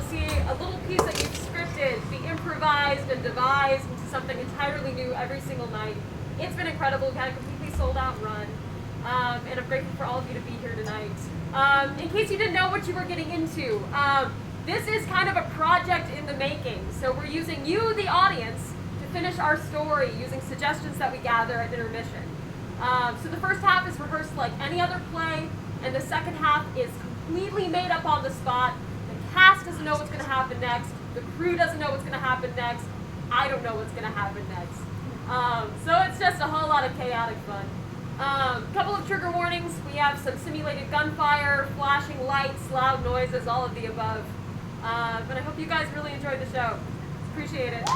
see a little piece that you've scripted be improvised and devised into something entirely new every single night. It's been incredible. We've had a completely sold out run. And I'm grateful for all of you to be here tonight. In case you didn't know what you were getting into, this is kind of a project in the making. So we're using you, the audience, to finish our story using suggestions that we gather at intermission. So the first half is rehearsed like any other play, and the second half is completely made up on the spot. The cast doesn't know what's going to happen next. The crew doesn't know what's going to happen next. I don't know what's going to happen next. So it's just a whole lot of chaotic fun. Couple of trigger warnings. We have some simulated gunfire, flashing lights, loud noises, all of the above. But I hope you guys really enjoyed the show. Appreciate it.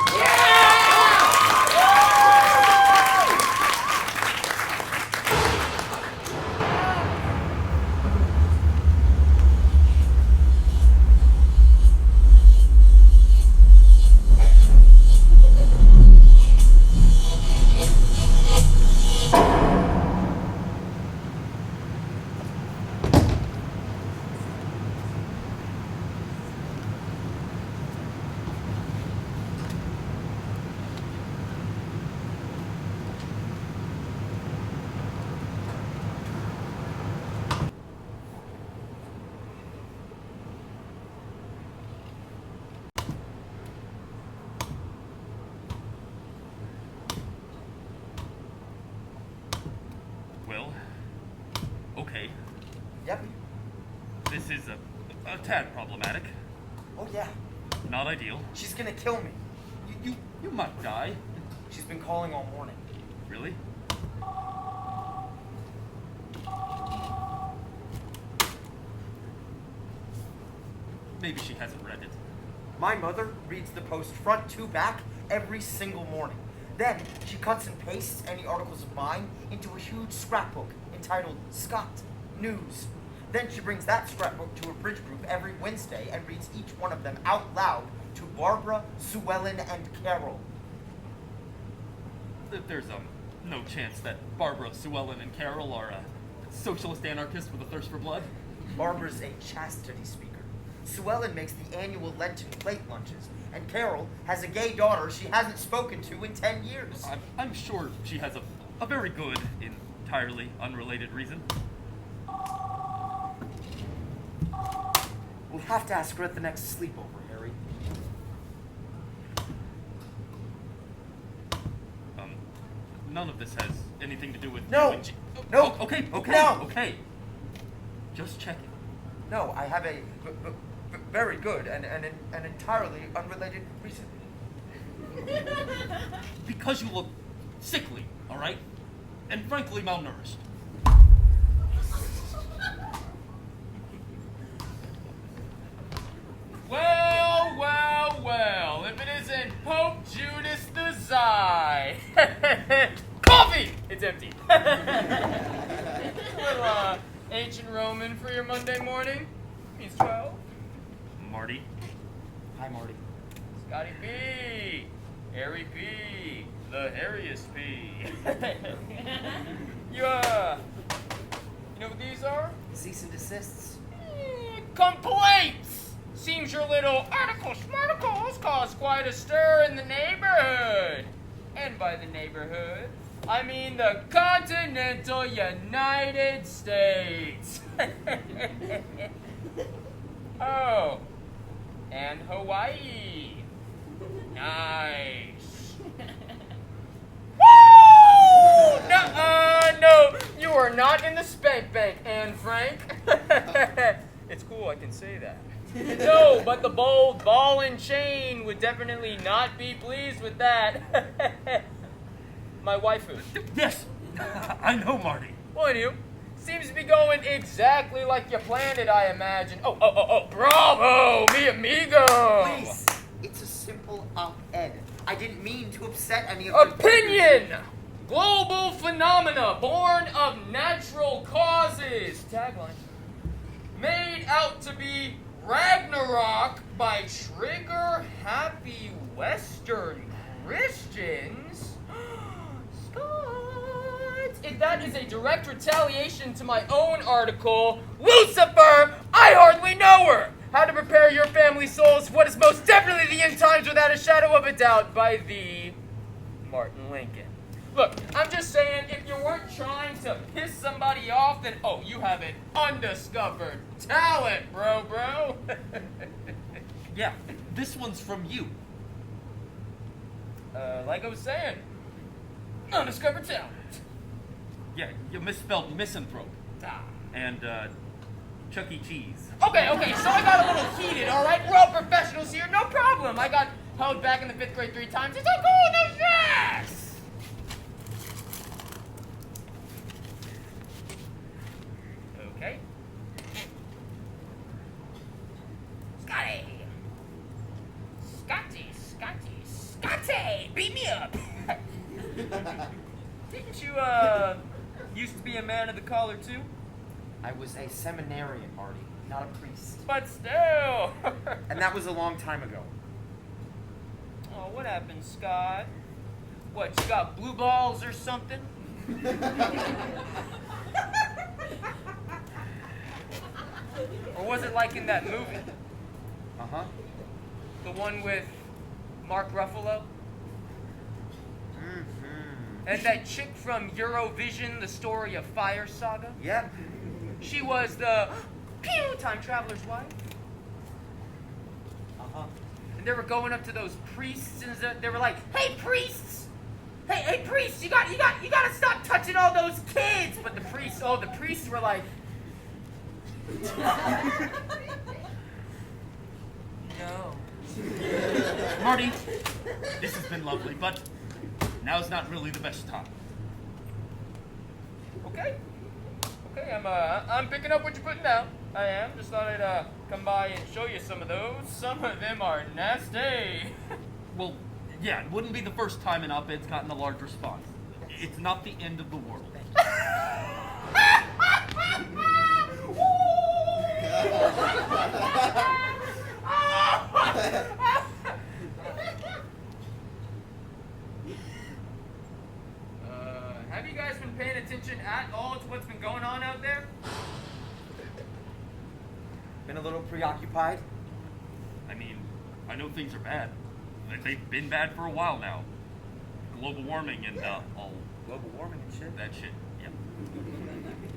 Yep. This is a tad problematic. Oh, yeah. Not ideal. She's gonna kill me. You might die. She's been calling all morning. Really? Maybe she hasn't read it. My mother reads the Post front to back every single morning. Then she cuts and pastes any articles of mine into a huge scrapbook entitled Scott News. Then she brings that scrapbook to a bridge group every Wednesday and reads each one of them out loud to Barbara, Sue Ellen, and Carol. There's no chance that Barbara, Sue Ellen, and Carol are socialist anarchists with a thirst for blood? Barbara's a chastity speaker. Sue Ellen makes the annual Lenten plate lunches, and Carol has a gay daughter she hasn't spoken to in 10 years. I'm sure she has a very good, entirely unrelated reason. We'll have to ask her at the next sleepover, Harry. None of this has anything to do with No! you and No! Okay. No! Okay. Just checking. No, I have a very good and an entirely unrelated reason. Because you look sickly, all right? And frankly malnourished. Well, if it isn't Pope Judas the Zai. Coffee! It's empty. Little ancient Roman for your Monday morning. He's 12. Marty. Hi, Marty. Scotty B. Harry B. The hairiest B. You know what these are? Cease and desists. Complaints! Seems your little articles caused quite a stir in the neighborhood. And by the neighborhood, I mean the continental United States. Oh, and Hawaii. Nice. Woo! No, you are not in the spank bank, Anne Frank. It's cool, I can say that. No, but the bold ball and chain would definitely not be pleased with that. My waifu. Yes, I know, Marty. Well, anywho, seems to be going exactly like you planned it, I imagine. Oh, bravo, mi amigo. Please, it's a simple op-ed. I didn't mean to upset any of Opinion! Global phenomena born of natural causes. Tagline. Made out to be Ragnarok by trigger-happy Western Christians? Scott! If that is a direct retaliation to my own article, Lucifer, I hardly know her! How to Prepare Your Family Souls for What Is Most Definitely the End Times Without a Shadow of a Doubt by the Martin Lincoln. Look, I'm just saying, if you weren't trying to piss somebody off, then, oh, you have an undiscovered talent, bro. Yeah, this one's from you. Like I was saying, undiscovered talent. Yeah, you misspelled misanthrope. Ah. And, Chuck E. Cheese. Okay, so I got a little heated, all right? We're all professionals here, no problem. I got held back in the 5th grade 3 times. It's all cool, no stress. Okay. Scotty, beat me up. Didn't you, used to be a man of the collar, too? I was a seminarian, Marty, not a priest. But still. And that was a long time ago. Oh, what happened, Scott? What, you got blue balls or something? Or was it like in that movie? Uh-huh. The one with Mark Ruffalo? Mm-hmm. And that chick from Eurovision, The Story of Fire Saga? Yep. She was the time traveler's wife. Uh-huh. And they were going up to those priests, and they were like, "Hey priests, hey priests, you gotta stop touching all those kids." But the priests were like, "No." Marty, this has been lovely, but now's not really the best time. Okay, I'm picking up what you're putting down. I am. Just thought I'd come by and show you some of those. Some of them are nasty. Well, yeah, it wouldn't be the first time an op-ed's gotten a large response. It's not the end of the world. Have you guys been paying attention at all to what's been going on out there? Been a little preoccupied? I mean, I know things are bad. They've been bad for a while now. Global warming and all Global warming and shit. that shit. Yeah.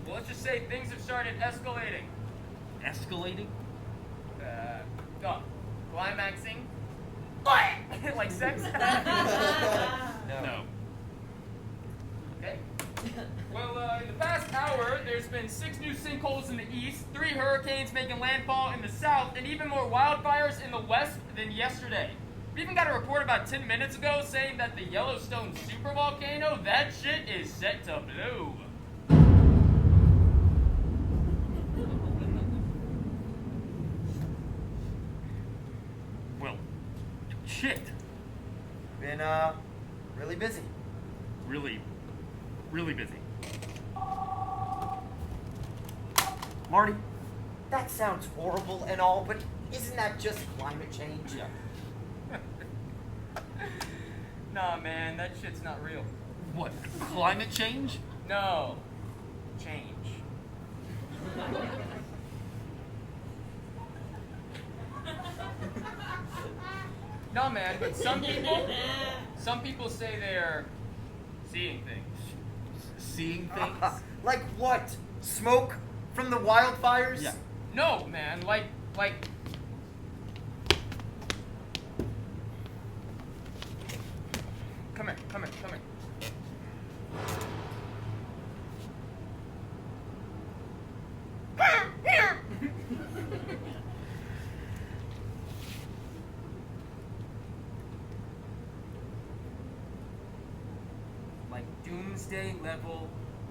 Well, let's just say things have started escalating. Escalating? Climaxing. Like sex? No. Okay. Well, in the past hour, there's been 6 new sinkholes in the east, 3 hurricanes making landfall in the south, and even more wildfires in the west than yesterday. We even got a report about 10 minutes ago saying that the Yellowstone supervolcano, that shit is set to blow. Well, shit. Been, really busy. Really, really busy. Marty, that sounds horrible and all, but isn't that just climate change? Yeah. Nah, man, that shit's not real. What, climate change? No. Change. No, man, but some people say they're seeing things. Seeing things? Like what? Smoke from the wildfires? Yeah. No, man, like. Come here. Here! Like doomsday level,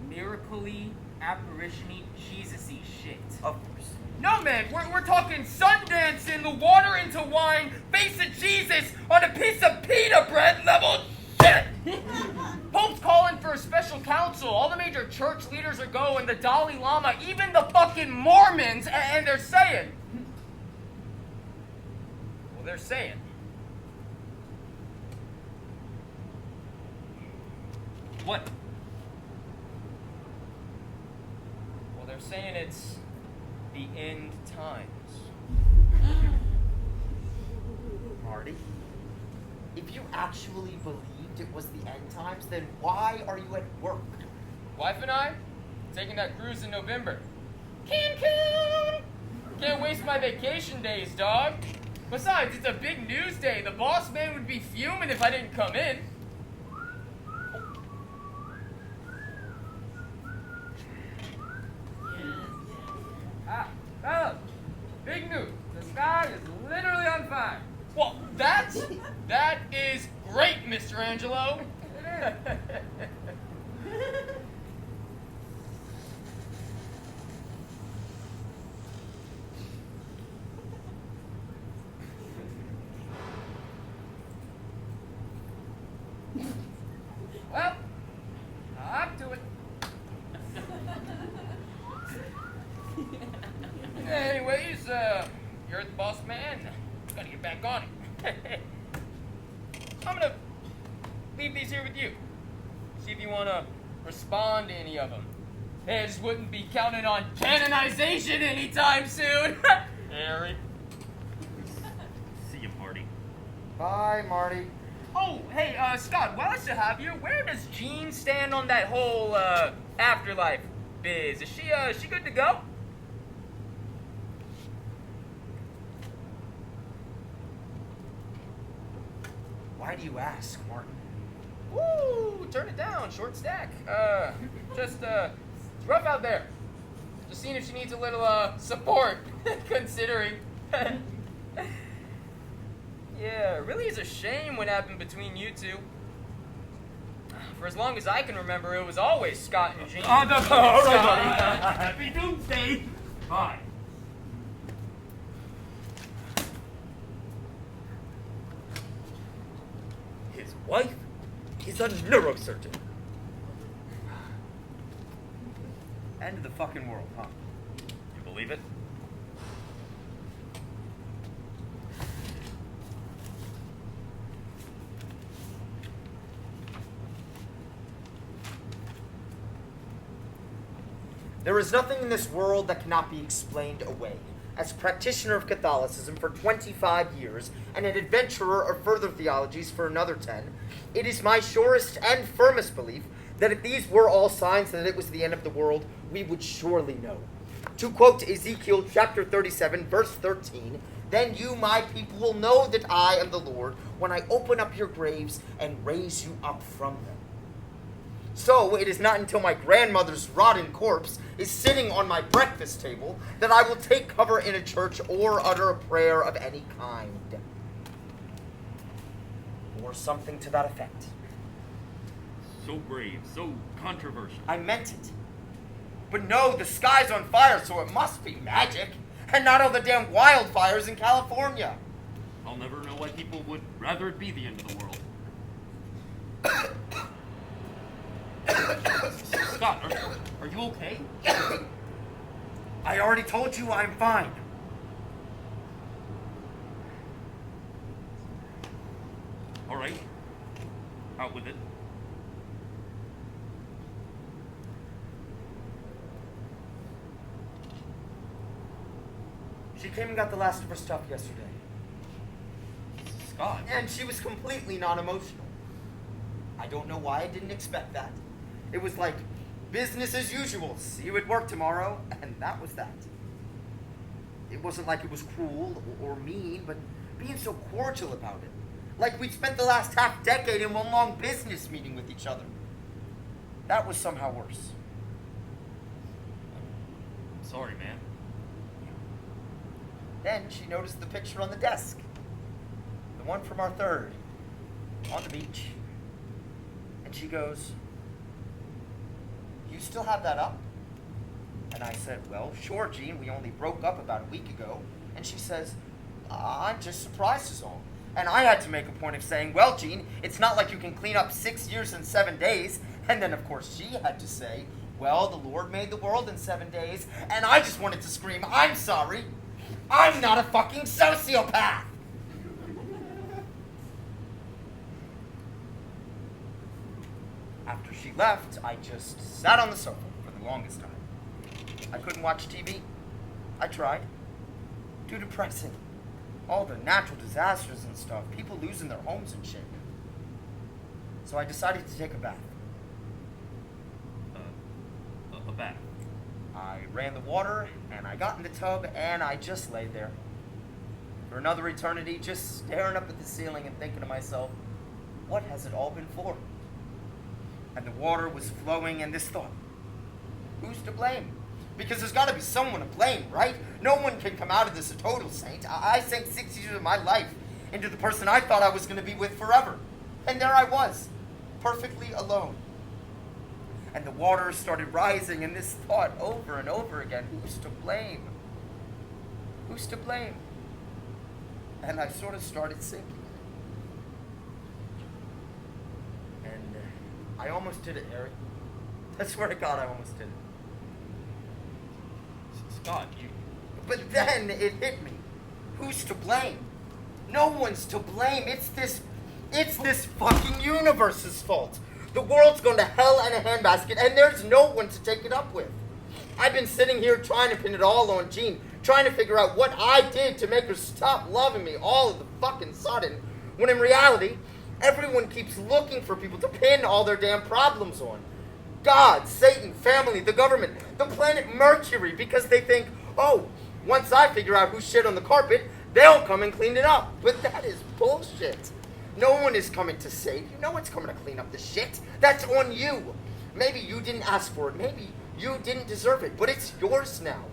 miracle-y, apparition-y, Jesus-y shit. Of course. No, man, we're talking Sundance in the water into wine, face of Jesus on a piece of pita bread level shit! Pope's calling for a special council. All the major church leaders are going, the Dalai Lama, even the fucking Mormons, and they're saying. Well, they're saying. What? Well, they're saying it's the end times. Marty. If you actually believed it was the end times, then why are you at work? Wife and I, taking that cruise in November. Cancun! Can't waste my vacation days, dog. Besides, it's a big news day. The boss man would be fuming if I didn't come in. Fellas, big news. The sky is literally on fire. Well, that is great, Mr. Angelo. Well, up to it. Anyways, you're the boss man. Gotta get back on it. I'm gonna leave these here with you. See if you wanna respond to any of them. Hey, I just wouldn't be counting on canonization anytime soon. Harry. See you, Marty. Bye, Marty. Oh, hey, Scott, while I still have you, where does Jean stand on that whole, afterlife biz? Is she good to go? Why do you ask, Martin? Woo, turn it down, short stack. It's rough out there. Just seeing if she needs a little, support, considering. Yeah, it really is a shame what happened between you two. For as long as I can remember, it was always Scott and Jean. All right, buddy. Happy Doomsday. Bye. His wife is a neurosurgeon. End of the fucking world, huh? You believe it? There is nothing in this world that cannot be explained away. As practitioner of Catholicism for 25 years, and an adventurer of further theologies for another 10, it is my surest and firmest belief that if these were all signs that it was the end of the world, we would surely know. To quote Ezekiel chapter 37, verse 13, "Then you, my people, will know that I am the Lord when I open up your graves and raise you up from them." So it is not until my grandmother's rotten corpse is sitting on my breakfast table that I will take cover in a church or utter a prayer of any kind. Or something to that effect. So brave, so controversial. I meant it. But no, the sky's on fire, so it must be magic, and not all the damn wildfires in California. I'll never know why people would rather it be the end of the world. Scott, are you okay? I already told you I'm fine. All right. Out with it. She came and got the last of her stuff yesterday. Scott. And she was completely non-emotional. I don't know why I didn't expect that. It was like business as usual. See you at work tomorrow, and that was that. It wasn't like it was cruel or mean, but being so cordial about it. Like we'd spent the last half-decade in one long business meeting with each other. That was somehow worse. Sorry, man. Then she noticed the picture on the desk. The one from our third. On the beach. And she goes, "You still have that up?" And I said, "Well, sure, Jean. We only broke up about a week ago." And she says, "I'm just surprised is all." And I had to make a point of saying, "Well, Jean, it's not like you can clean up 6 years and 7 days. And then, of course, she had to say, "Well, the Lord made the world in 7 days." And I just wanted to scream, "I'm sorry. I'm not a fucking sociopath." After she left, I just sat on the sofa for the longest time. I couldn't watch TV. I tried. Too depressing. All the natural disasters and stuff, people losing their homes and shit. So I decided to take a bath. A bath. I ran the water, and I got in the tub, and I just laid there. For another eternity, just staring up at the ceiling and thinking to myself, what has it all been for? And the water was flowing, and this thought, who's to blame? Because there's got to be someone to blame, right? No one can come out of this a total saint. I sank 6 years of my life into the person I thought I was going to be with forever. And there I was, perfectly alone. And the water started rising, and this thought over and over again, who's to blame? Who's to blame? And I sort of started sinking. And I almost did it, Harry. I swear to God, I almost did it. Scott, you... But then it hit me. Who's to blame? No one's to blame. It's this fucking universe's fault. The world's gone to hell in a handbasket, and there's no one to take it up with. I've been sitting here trying to pin it all on Jean, trying to figure out what I did to make her stop loving me all of the fucking sudden, when in reality, everyone keeps looking for people to pin all their damn problems on. God, Satan, family, the government, the planet Mercury, because they think, oh, once I figure out who shit on the carpet, they'll come and clean it up. But that is bullshit. No one is coming to save you. No one's coming to clean up the shit. That's on you. Maybe you didn't ask for it. Maybe you didn't deserve it. But it's yours now.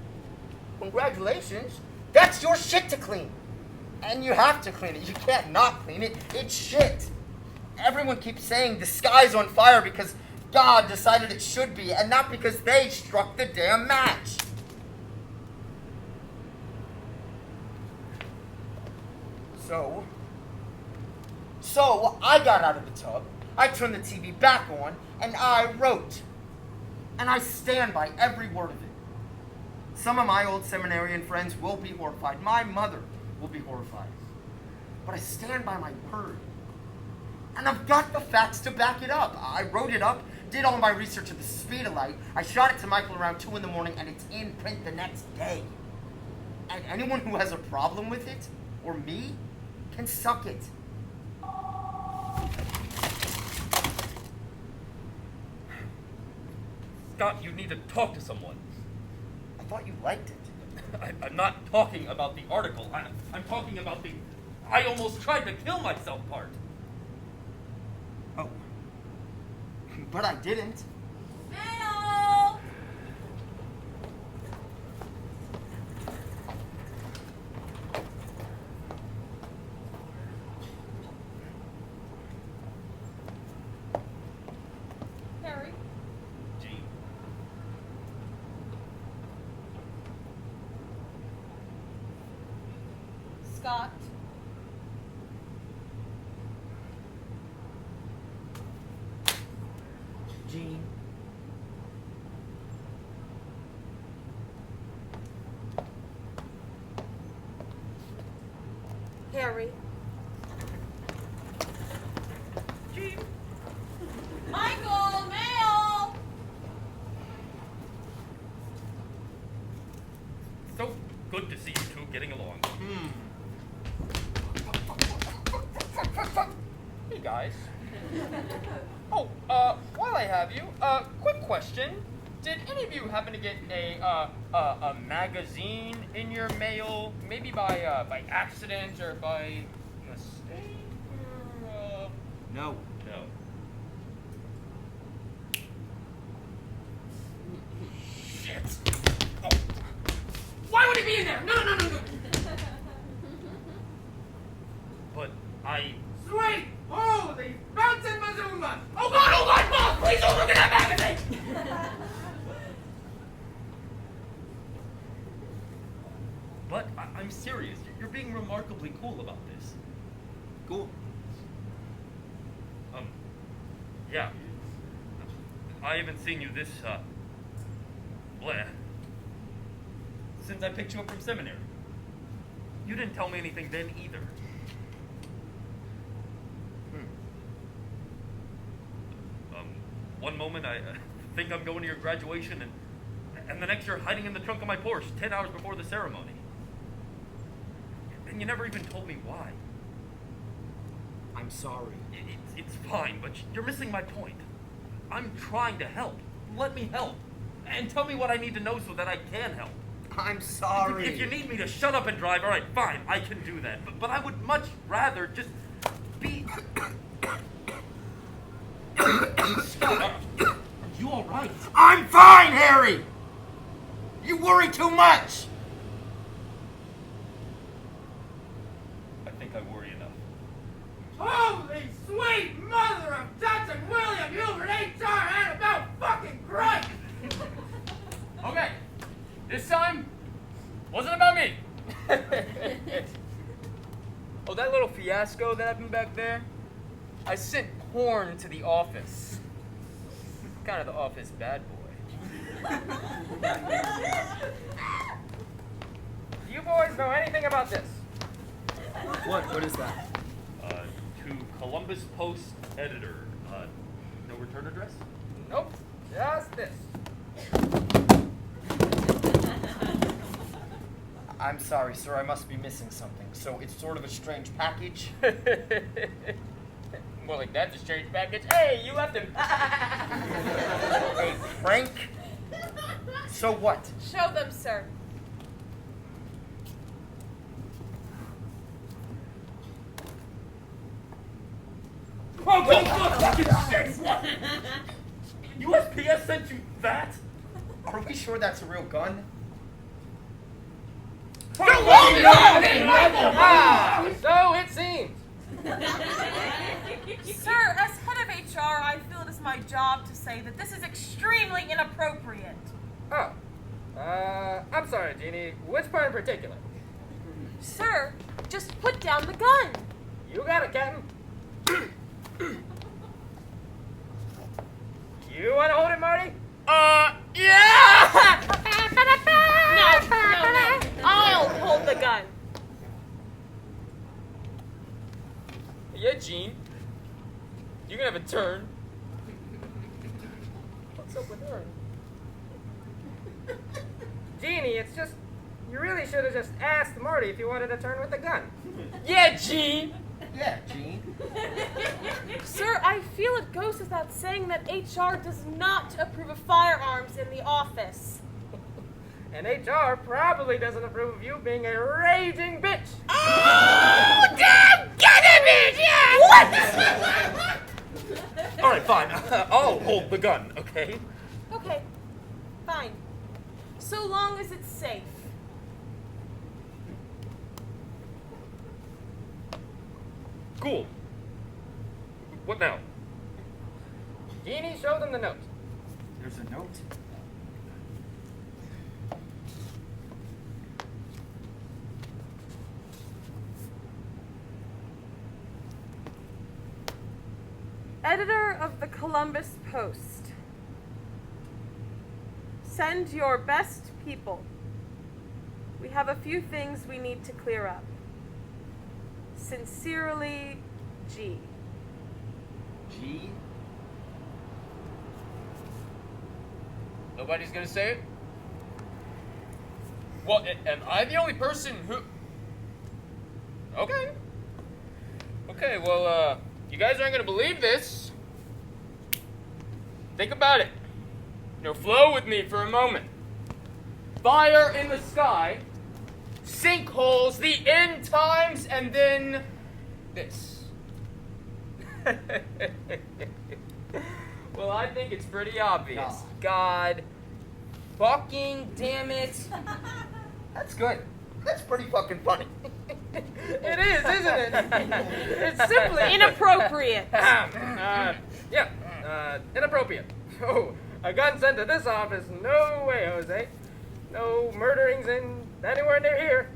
Congratulations. That's your shit to clean. And you have to clean it. You can't not clean it. It's shit. Everyone keeps saying the sky's on fire because God decided it should be, and not because they struck the damn match. So I got out of the tub, I turned the TV back on, and I wrote. And I stand by every word of it. Some of my old seminarian friends will be horrified. My mother will be horrified. But I stand by my word. And I've got the facts to back it up. I wrote it up, did all my research at the speed of light. I shot it to Michael around 2 in the morning, and it's in print the next day. And anyone who has a problem with it, or me, can suck it. Scott, you need to talk to someone. I thought you liked it. I'm not talking about the article. I'm talking about the I almost tried to kill myself part. Oh. But I didn't. Mail! Harry? Gee, Scott? Jean. Harry? Gee, Michael! Mail! so good to see you two getting along. Hey guys. Oh, while I have you, quick question. Did any of you happen to get a magazine in your mail, maybe by accident or by mistake? Or, No. No. Shit! Oh. Why would it be in there? No! But I... Sweet! Holy Mountain Mazuma! Oh God, Bob! Please don't look at that magazine! But I'm serious. You're being remarkably cool about this. Cool. Yeah. I haven't seen you this, bleh, since I picked you up from seminary. You didn't tell me anything then either. One moment I think I'm going to your graduation, and the next you're hiding in the trunk of my Porsche 10 hours before the ceremony. And you never even told me why. I'm sorry. It's fine, but you're missing my point. I'm trying to help. Let me help. And tell me what I need to know so that I can help. I'm sorry. If you need me to shut up and drive, all right, fine, I can do that. But I would much rather just be... Scott, are you all right? I'm fine, Harry! You worry too much! I think I worry enough. Holy sweet mother of Dutch and William Hubert H.R. Annabelle fucking Christ! Okay, this time wasn't about me. Oh, that little fiasco that happened back there? I sent porn to the office. Kind of the office bad boy. Do you boys know anything about this? What is that? To Columbus Post editor. No return address? Nope, just this. I'm sorry, sir, I must be missing something. So it's sort of a strange package? More like that's a strange package. Hey, you left him. A prank? So what? Show them, sir. Oh, go fucking shit! USPS sent you that? Are we sure that's a real gun? So it seems. Sir, as head of HR, I feel it is my job to say that this is extremely inappropriate. Oh. I'm sorry, Jeannie. Which part in particular? Sir, just put down the gun. You got it, Captain. You want to hold it, Marty? Yeah! No. I'll hold the gun. Yeah, Jean. You can have a turn. What's up with her? Jeannie, it's just... You really should have just asked Marty if he wanted a turn with the gun. Yeah, Jean! Yeah, Gene. Sir, I feel it goes without saying that HR does not approve of firearms in the office. And HR probably doesn't approve of you being a raging bitch. Oh, damn! Get him in! Yeah! What? All right, fine. I'll hold the gun, okay? Okay, fine. So long as it's safe. Cool. What now? Jeannie, show them the note. There's a note? Editor of the Columbus Post. Send your best people. We have a few things we need to clear up. Sincerely, G. G? Nobody's gonna say it? Well, am I the only person who... Okay. Okay, well, you guys aren't gonna believe this. Think about it. Flow with me for a moment. Fire in the sky, sinkholes, the end times, and then this. Well, I think it's pretty obvious. No. God fucking damn it. That's good. That's pretty fucking funny. It is, isn't it? It's simply Inappropriate. Inappropriate. Oh, a gun sent to this office? No way, Jose. No murderings in anywhere near here.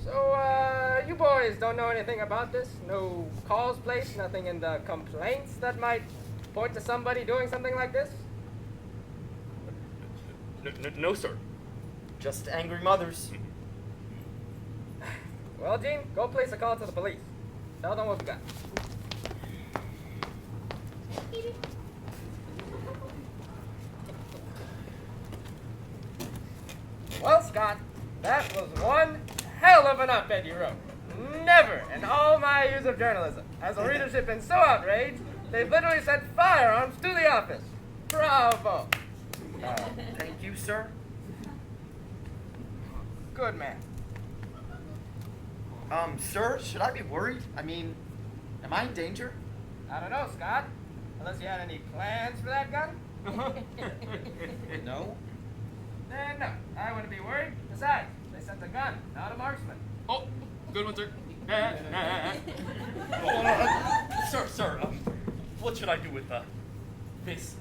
So, you boys don't know anything about this? No calls placed, nothing in the complaints that might point to somebody doing something like this? No, sir. Just angry mothers. Well, Gene, go place a call to the police. Tell them what we got. Well, Scott, that was one hell of an op-ed you wrote. Never in all my years of journalism has the readership been so outraged, they've literally set firearms to the office. Bravo. Thank you, sir. Good man. Sir, should I be worried? I mean, am I in danger? I don't know, Scott. Unless you had any plans for that gun? No. Then no, I wouldn't be worried. Besides, they sent a gun, not a marksman. Oh, good one, sir. Sir, what should I do with this?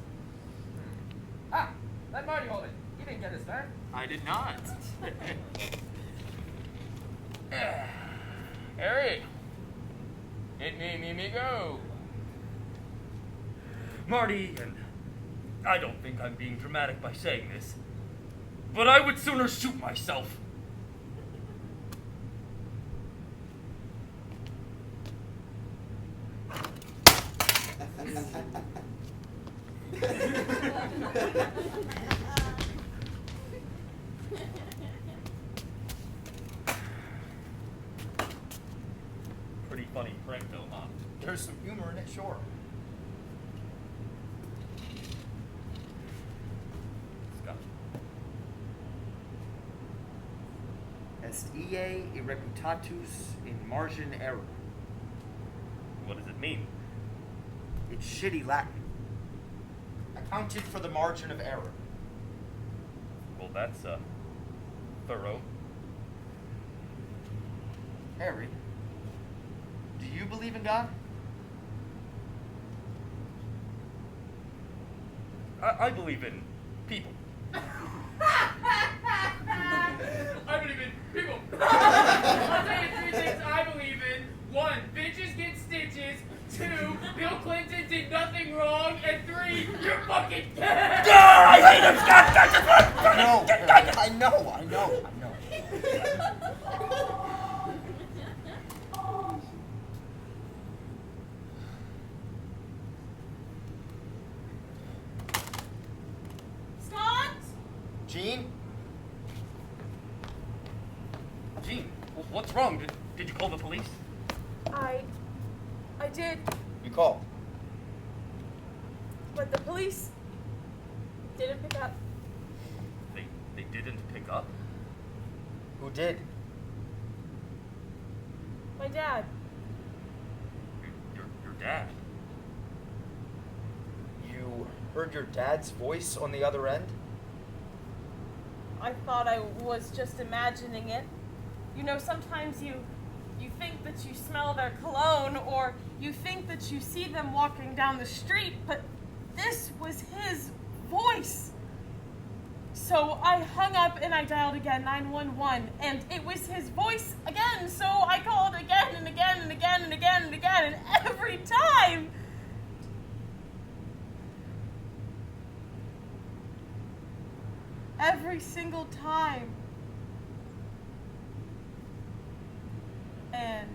Ah, let Marty hold it. He didn't get his turn. I did not. Harry, hit me, go. Marty, and I don't think I'm being dramatic by saying this, but I would sooner shoot myself. Pretty funny prank though, huh? There's some humor in it, sure. Scott. Est ea irreputatus in margin error. What does it mean? It's shitty Latin. Accounted for the margin of error. Well, that's thorough. Harry, do you believe in God? I believe in people. I believe in people. I'll tell you 3 things I believe in. 1, bitches get stitches. 2, Bill Clinton did nothing wrong. And 3, you're fucking dead. I hate him, Scott! That's just what... No, I know. Scott? Jean? Gene, what's wrong? Did you call the police? I did, You called. but the police didn't pick up. They didn't pick up? Who did? My dad. Your dad. You heard your dad's voice on the other end? I thought I was just imagining it. You know, sometimes you think that you smell their cologne, or you think that you see them walking down the street, but this was his voice. So I hung up and I dialed again, 911, and it was his voice again, so I called again and again and again and again and again, and every time, every single time. And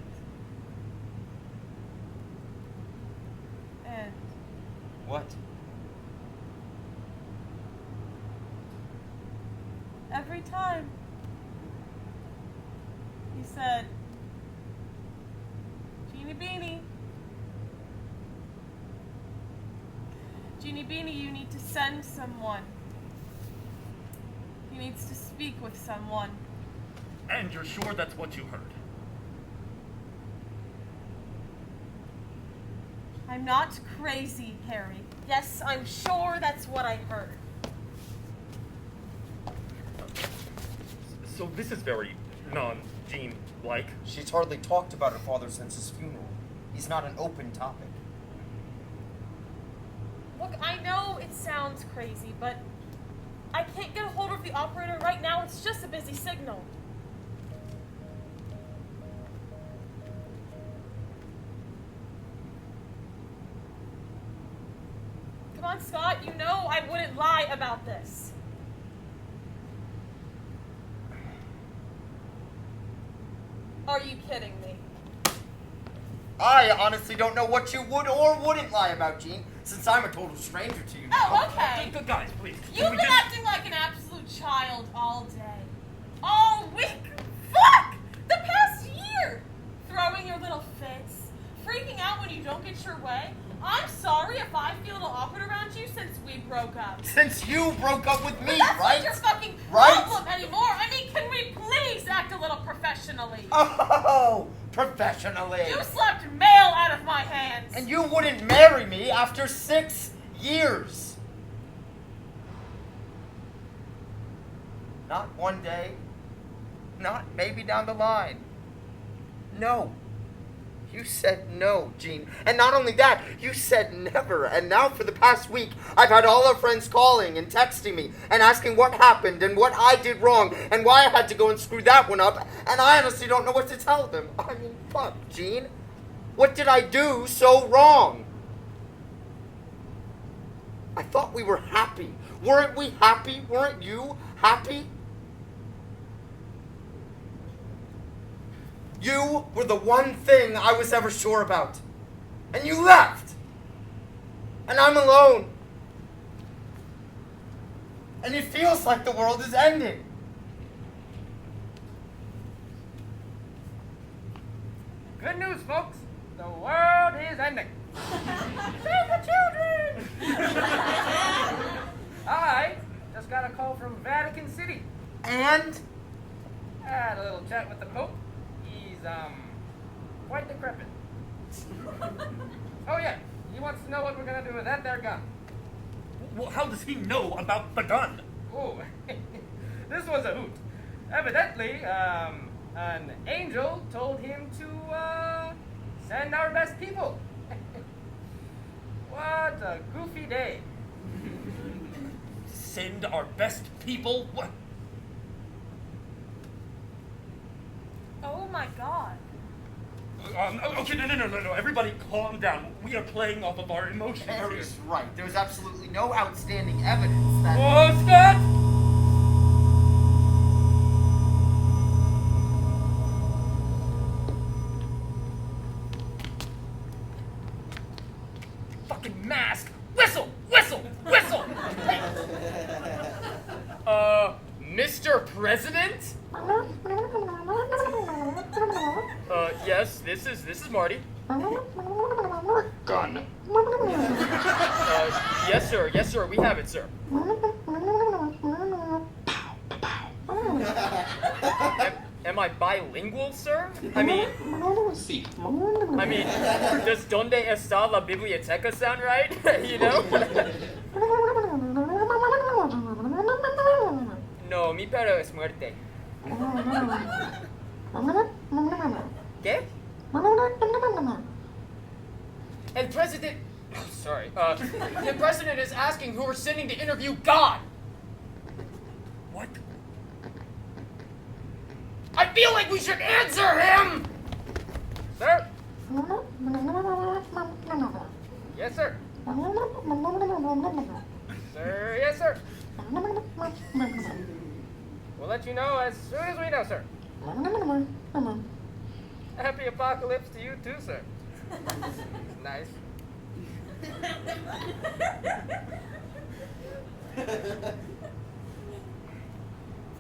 What? every time he said, Jeannie Beanie, Jeannie Beanie, you need to send someone. He needs to speak with someone. And you're sure that's what you heard? I'm not crazy, Harry. Yes, I'm sure that's what I heard. So this is very non-Gene-like. She's hardly talked about her father since his funeral. He's not an open topic. Look, I know it sounds crazy, but I can't get a hold of the operator right now. It's just a busy signal. Come on, Scott, you know I wouldn't lie about this. Are you kidding me? I honestly don't know what you would or wouldn't lie about, Jean, since I'm a total stranger to you now. Oh, okay. Good guys, please. You've been acting like an absolute child all day. All week. Fuck! your little fits, freaking out when you don't get your way. I'm sorry if I feel a little awkward around you since we broke up. Since you broke up with me, But that's right? not your fucking Right? problem anymore. I mean, can we please act a little professionally? Oh, professionally. You slapped mail out of my hands. And you wouldn't marry me after 6 years. Not one day. Not maybe down the line. No. You said no, Gene. And not only that, you said never. And now for the past week, I've had all our friends calling and texting me and asking what happened and what I did wrong and why I had to go and screw that one up. And I honestly don't know what to tell them. I mean, fuck, Gene. What did I do so wrong? I thought we were happy. Weren't we happy? Weren't you happy? You were the one thing I was ever sure about. And you left. And I'm alone. And it feels like the world is ending. Good news, folks. The world is ending. Save the children! I just got a call from Vatican City. And I had a little chat with the Pope. He's, quite decrepit. Oh yeah, he wants to know what we're gonna do with that there gun. Well, how does he know about the gun? Oh, this was a hoot. Evidently, an angel told him to, send our best people. What a goofy day. Send our best people? What? Oh my god. Okay, no. Everybody calm down. We are playing off of our emotions here. Harry's right. There was absolutely no outstanding evidence that... Oh, Scott! Fucking mask! Whistle! Mr. President? Yes, this is Marty. Gun. Yes, sir, we have it, sir. Am I bilingual, sir? I mean, does Donde está la biblioteca sound right? You know? No, mi perro es muerte. ¿Qué? El president... Oh, sorry. The president is asking who we're sending to interview God. What? I feel like we should answer him! Sir? Yes, sir. Sir, yes, sir. We'll let you know as soon as we know, sir. Happy apocalypse to you too, sir. Nice.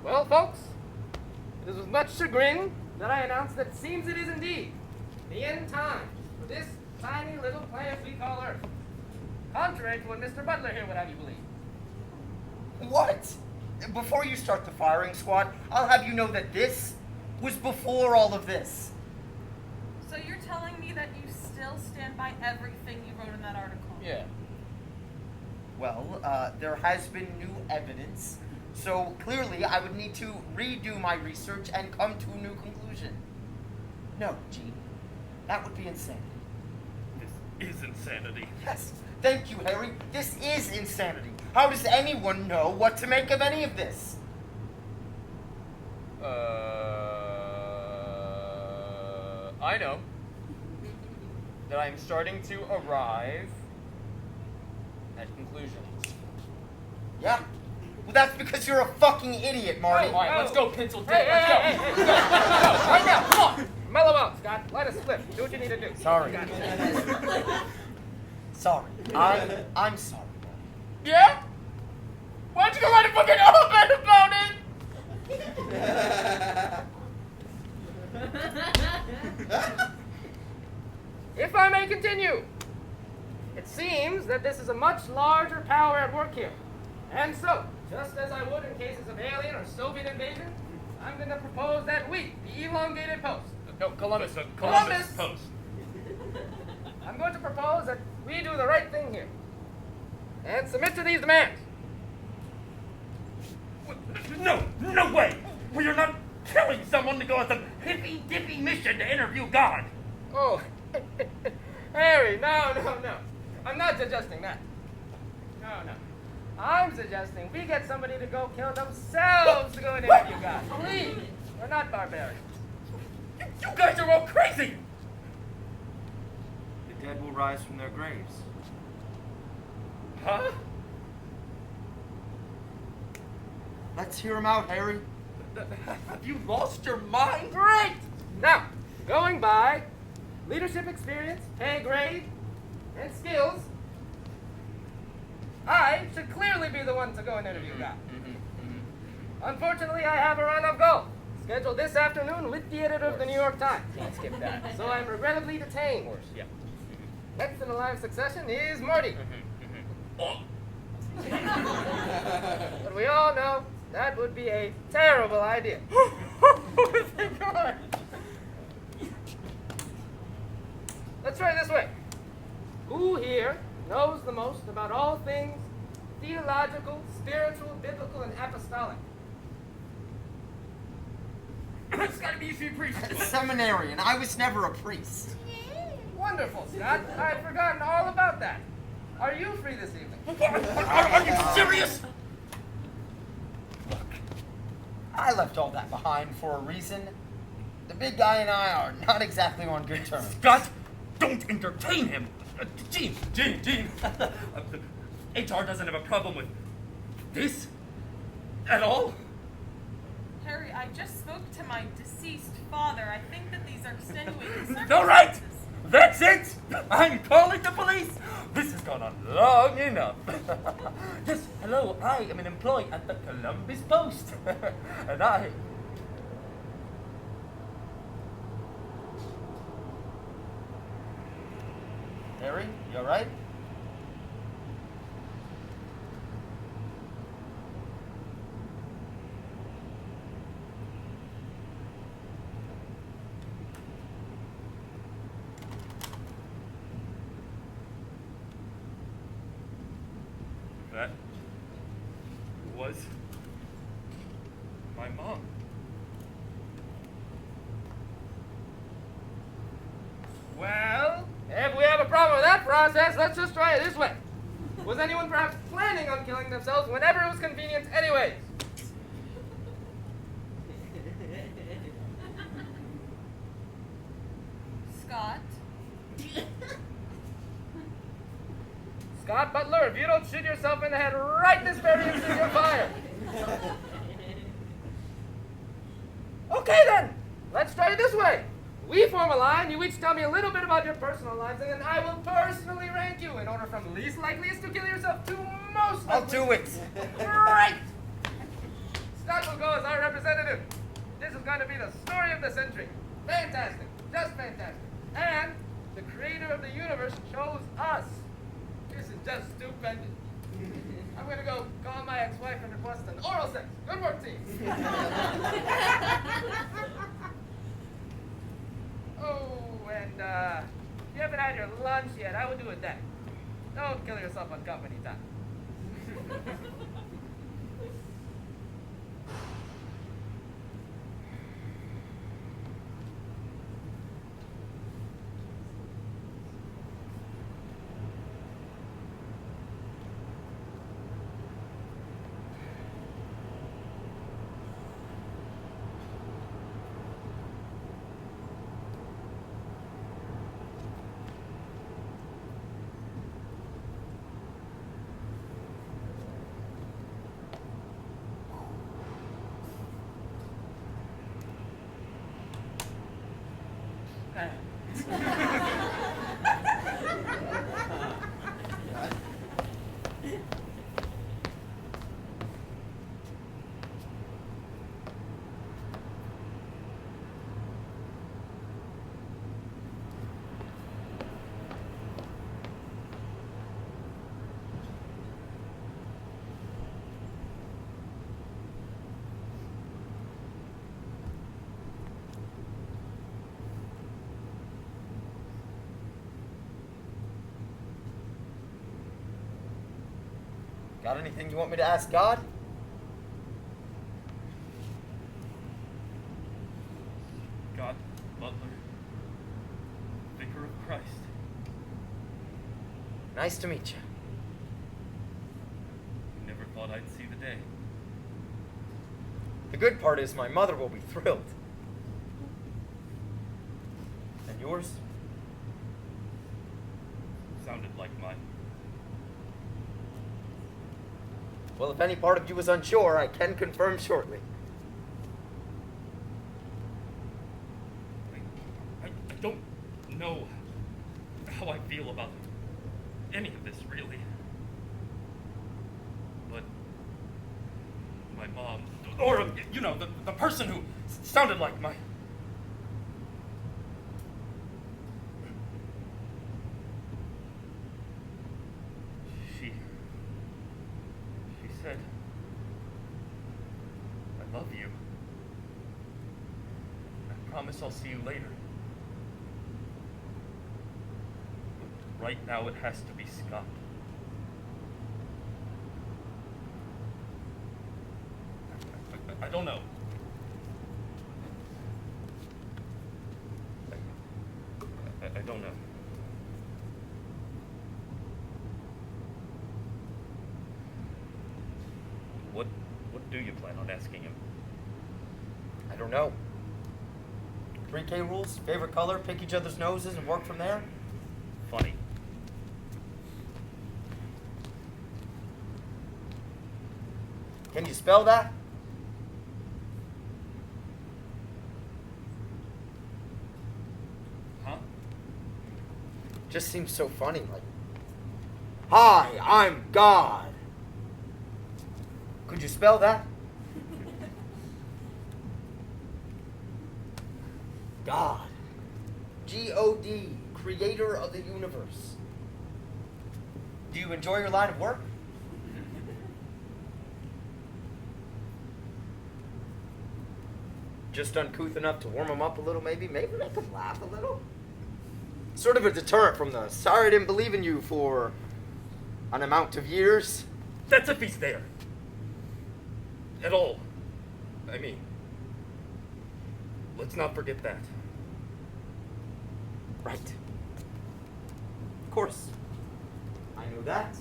Well, folks, it is with much chagrin that I announce that it seems it is indeed the end time for this tiny little planet we call Earth. Contrary to what Mr. Butler here would have you believe. What? Before you start the firing squad, I'll have you know that this was before all of this. So you're telling me that you still stand by everything you wrote in that article? Yeah. Well, there has been new evidence, so clearly I would need to redo my research and come to a new conclusion. No, Gene, that would be insanity. This is insanity. Yes, thank you, Harry. This is insanity. How does anyone know what to make of any of this? I know that I'm starting to arrive at conclusions. Yeah? Well, that's because you're a fucking idiot, Marty. All right, let's go, pencil dick. Let's go. Let's go. Right now, come on. Mellow out, Scott. Let us slip. Do what you need to do. Sorry. Sorry. I'm sorry. Yeah? Why don't you go write a fucking op-ed about it? if I may continue, it seems that this is a much larger power at work here. And so, just as I would in cases of alien or Soviet invasion, I'm going to propose that we, the elongated post, no, Columbus Post. I'm going to propose that we do the right thing here and submit to these demands. No way! We are not killing someone to go on some hippy-dippy mission to interview God. Oh, Harry, no. I'm not suggesting that. No. I'm suggesting we get somebody to go kill themselves to go and interview God. Please, we're not barbarians. You guys are all crazy! The dead will rise from their graves. Huh? Let's hear him out, Harry. Have you lost your mind? Great! Now, going by leadership experience, pay grade, and skills, I should clearly be the one to go and interview God. Unfortunately, I have a run of golf scheduled this afternoon with the editor of the New York Times. Can't skip that. So I'm regrettably detained. Yeah. Next in the line of succession is Morty. Oh. But we all know that would be a terrible idea. Thank God. Let's try it this way. Who here knows the most about all things theological, spiritual, biblical, and apostolic? It's gotta be you, priest. Seminarian. I was never a priest. Wonderful, Scott. I'd forgotten all about that. Are you free this evening? Are you serious? I left all that behind for a reason. The big guy and I are not exactly on good terms. Scott, don't entertain him. Gene. HR doesn't have a problem with this at all. Harry, I just spoke to my deceased father. I think that these are extenuating circumstances. All right, that's it. I'm calling the police. This has gone on long enough. Yes, hello, I am an employee at the Columbus Post. And I... Harry, you all right? That was my mom. Well, if we have a problem with that process, let's just try it this way. Was anyone perhaps planning on killing themselves whenever it was convenient anyways? Scott? Scott Butler, if you don't shoot yourself in the head right this very instant, you're fired. Okay then, let's try it this way. We form a line, you each tell me a little bit about your personal lives, and then I will personally rank you in order from least likeliest to kill yourself to most I'll likely. do it. Great! Scott will go as our representative. This is going to be the story of the century. Fantastic, just fantastic. And the creator of the universe chose us. This is just stupendous. I'm going to go call my ex-wife and request an oral sex. Good work, team. Oh, and if you haven't had your lunch yet, I would do it then. Don't kill yourself on company time. Got anything you want me to ask God? God, Butler, Vicar of Christ. Nice to meet you. Never thought I'd see the day. The good part is my mother will be thrilled. And yours? Sounded like mine. Well, if any part of you is unsure, I can confirm shortly. I don't know how I feel about any of this, really. But my mom, or, you know, the person who sounded like my... She said, I love you. I promise I'll see you later. But right now it has to be Scott. I don't know. I don't know. What do you plan on asking him? I don't know. 3K rules, favorite color, pick each other's noses and work from there? Funny. Can you spell that? Huh? Just seems so funny, like, hi, I'm God. Could you spell that? God. G-O-D, creator of the universe. Do you enjoy your line of work? Just uncouth enough to warm them up a little, maybe? Maybe make them laugh a little? Sort of a deterrent from the sorry I didn't believe in you for an amount of years. That's if he's there. At all. I mean, let's not forget that. Right. Of course. I know that.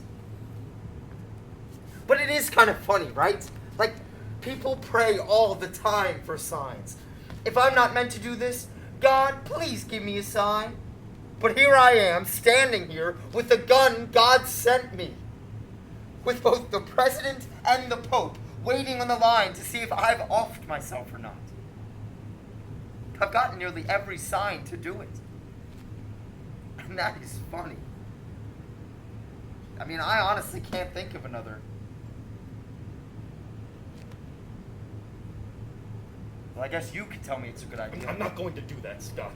But it is kind of funny, right? Like, people pray all the time for signs. If I'm not meant to do this, God, please give me a sign. But here I am, standing here with the gun God sent me. With both the president and the Pope waiting on the line to see if I've offed myself or not. I've gotten nearly every sign to do it. And that is funny. I mean, I honestly can't think of another. Well, I guess you could tell me it's a good idea. I'm not going to do that, Scott.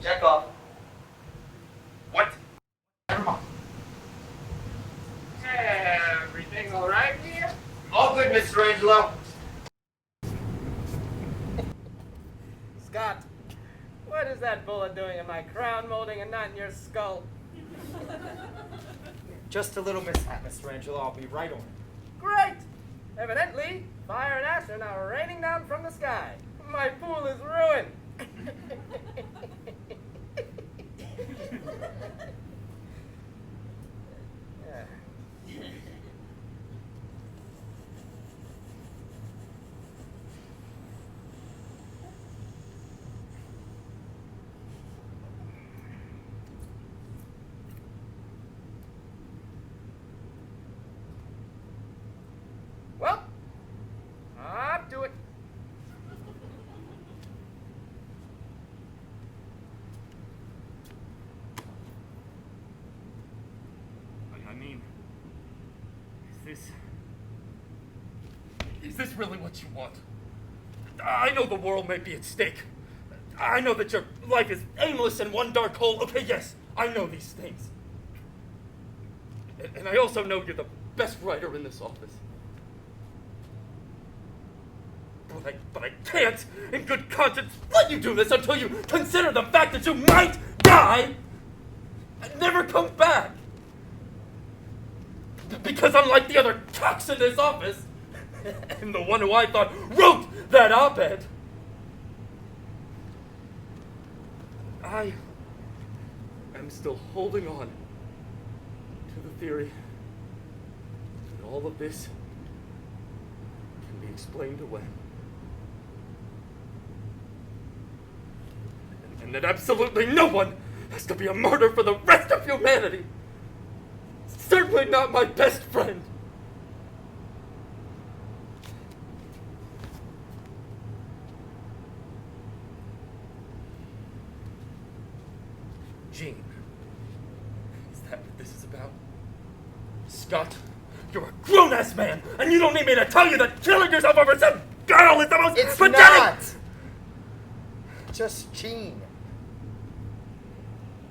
Check off. What? Never mind. Everything all right here? All good, Mr. Angelo. Scott, what is that bullet doing in my crown molding and not in your skull? Just a little mishap, Mr. Angelo. I'll be right on it. Great! Evidently, fire and ash are now raining down from the sky. My pool is ruined. Yeah. Is this really what you want? I know the world may be at stake. I know that your life is aimless in one dark hole. Okay, yes, I know these things. And I also know you're the best writer in this office. But I can't, in good conscience, let you do this until you consider the fact that you might die and never come back. Because unlike the other cocks in this office, and the one who I thought wrote that op-ed, I am still holding on to the theory that all of this can be explained away. And that absolutely no one has to be a martyr for the rest of humanity. Certainly not my best friend. Jean, is that what this is about? Scott, you're a grown-ass man, and you don't need me to tell you that killing yourself over some girl is the most It's pathetic... not just Jean.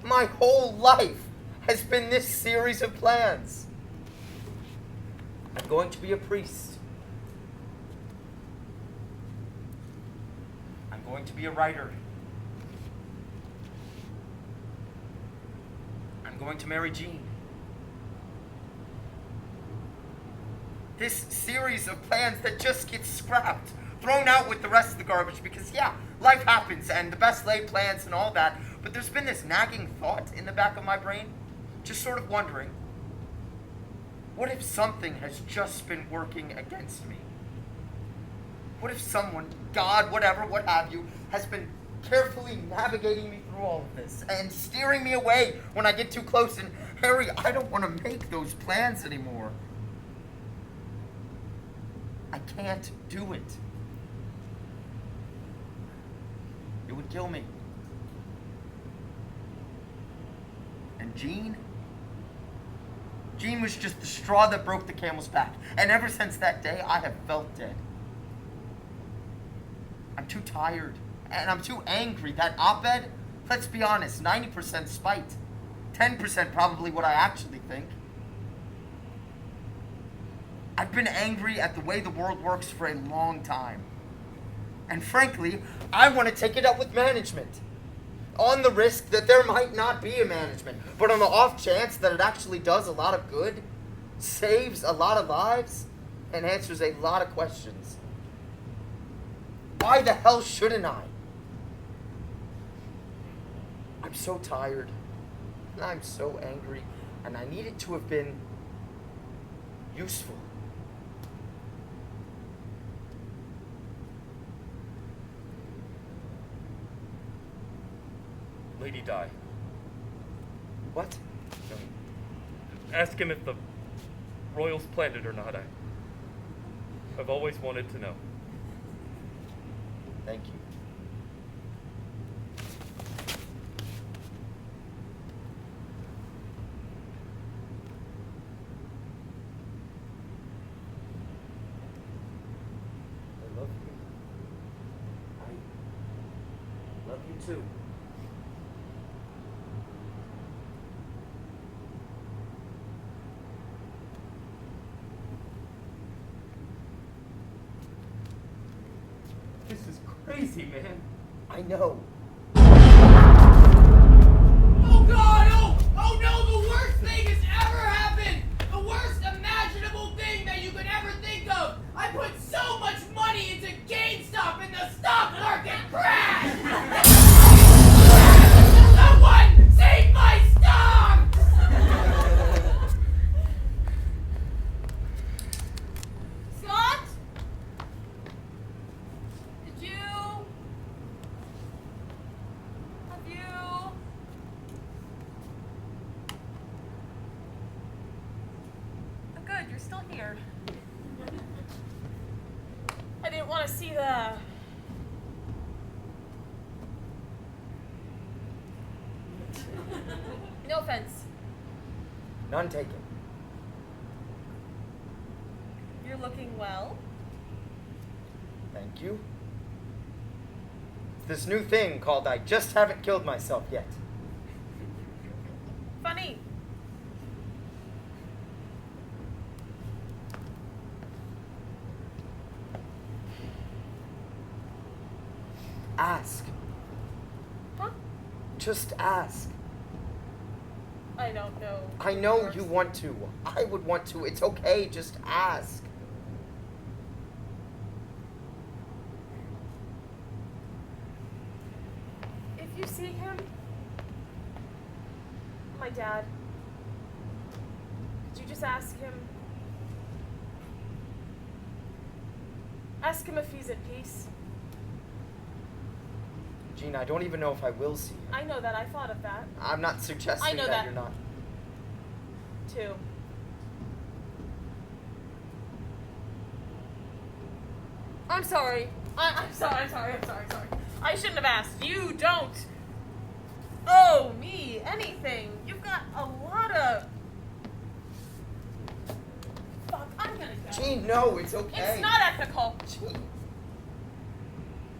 My whole life has been this series of plans. I'm going to be a priest. I'm going to be a writer. I'm going to marry Jean. This series of plans that just gets scrapped, thrown out with the rest of the garbage because, yeah, life happens and the best laid plans and all that, but there's been this nagging thought in the back of my brain, just sort of wondering, what if something has just been working against me? What if someone, God, whatever, what have you, has been carefully navigating me through all of this and steering me away when I get too close? And Harry, I don't want to make those plans anymore. I can't do it. It would kill me. And Jean was just the straw that broke the camel's back. And ever since that day, I have felt dead. I'm too tired. And I'm too angry. That op-ed, let's be honest, 90% spite. 10% probably what I actually think. I've been angry at the way the world works for a long time. And frankly, I want to take it up with management. On the risk that there might not be a management, but on the off chance that it actually does a lot of good, saves a lot of lives, and answers a lot of questions. Why the hell shouldn't I? I'm so tired, and I'm so angry, and I need it to have been useful. Lady Di. What? Ask him if the Royals planned it or not. I've always wanted to know. Thank you. I love you. I love you too. This is crazy, man. I know. Oh God! Oh no! The worst thing has ever happened! The worst imaginable thing that you could ever think of! I put so much money into GameStop and the stock market crashed! Someone save my stock! Scott? Did you... Have you... Oh, good, you're still here. I didn't want to see the... No offense. None taken. You're looking well. Thank you. It's this new thing called I just haven't killed myself yet. Funny. Ask. Huh? Just ask. I don't know. I know you want to. I would want to. It's okay. Just ask. If you see him, my dad, could you just ask him? Ask him if he's at peace. Gene, I don't even know if I will see him. I know that. I thought of that, I'm not suggesting I know that that. you're not. too. I'm sorry. I'm sorry. I shouldn't have asked. You don't owe me anything. You've got a lot of... Fuck, I'm gonna go. Gene, no, it's okay. It's not ethical. Gene.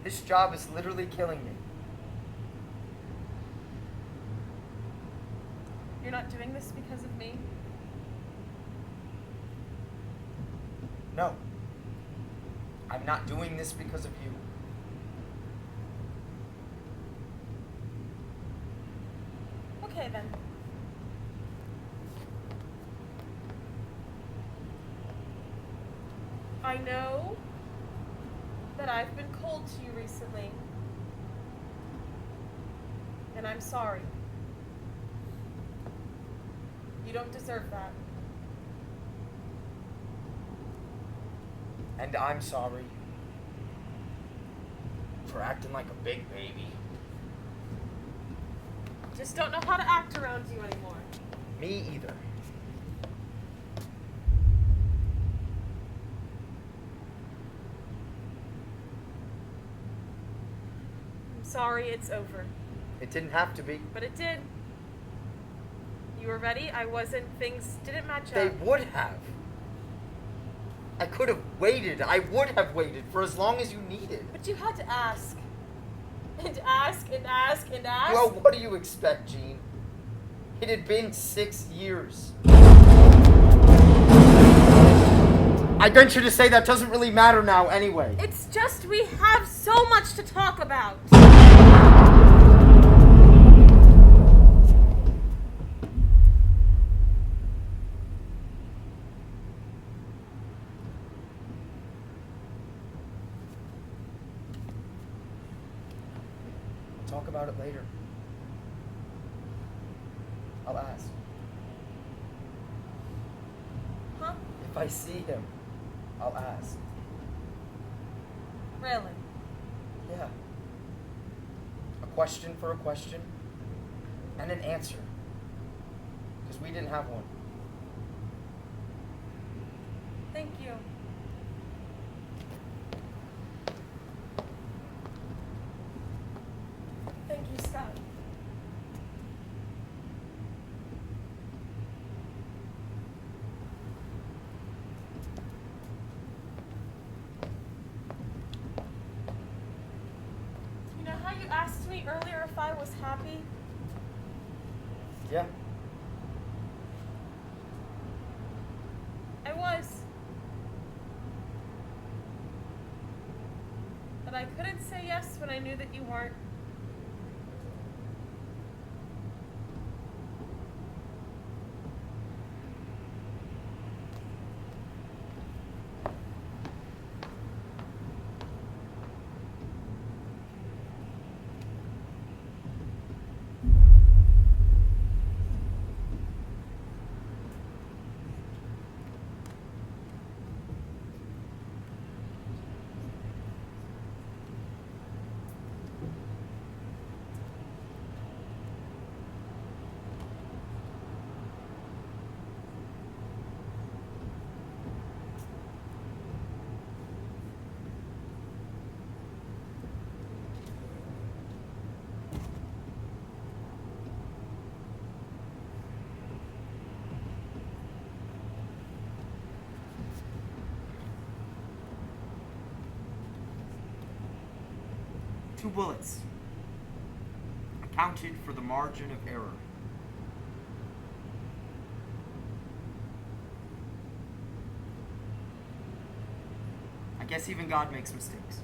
This job is literally killing me. You're not doing this because of me? No. I'm not doing this because of you. Okay then. I know that I've been cold to you recently. And I'm sorry. You don't deserve that. And I'm sorry for acting like a big baby. Just don't know how to act around you anymore. Me either. I'm sorry it's over. It didn't have to be. But it did. You were ready, I wasn't, things didn't match They up. would have. I could have waited. I would have waited for as long as you needed. But you had to ask. And ask and ask and ask. Well, what do you expect, Gene? It had been 6 years. I venture to say that doesn't really matter now anyway. It's just we have so much to talk about. Talk about it later. I'll ask. Huh? If I see him, I'll ask. Really? Yeah. A question for a question, and an answer. Because we didn't have one. Thank you. Thank you, Scott. You know how you asked me earlier if I was happy? Yeah. I was. But I couldn't say yes when I knew that you weren't. 2 bullets. Accounted for the margin of error. I guess even God makes mistakes.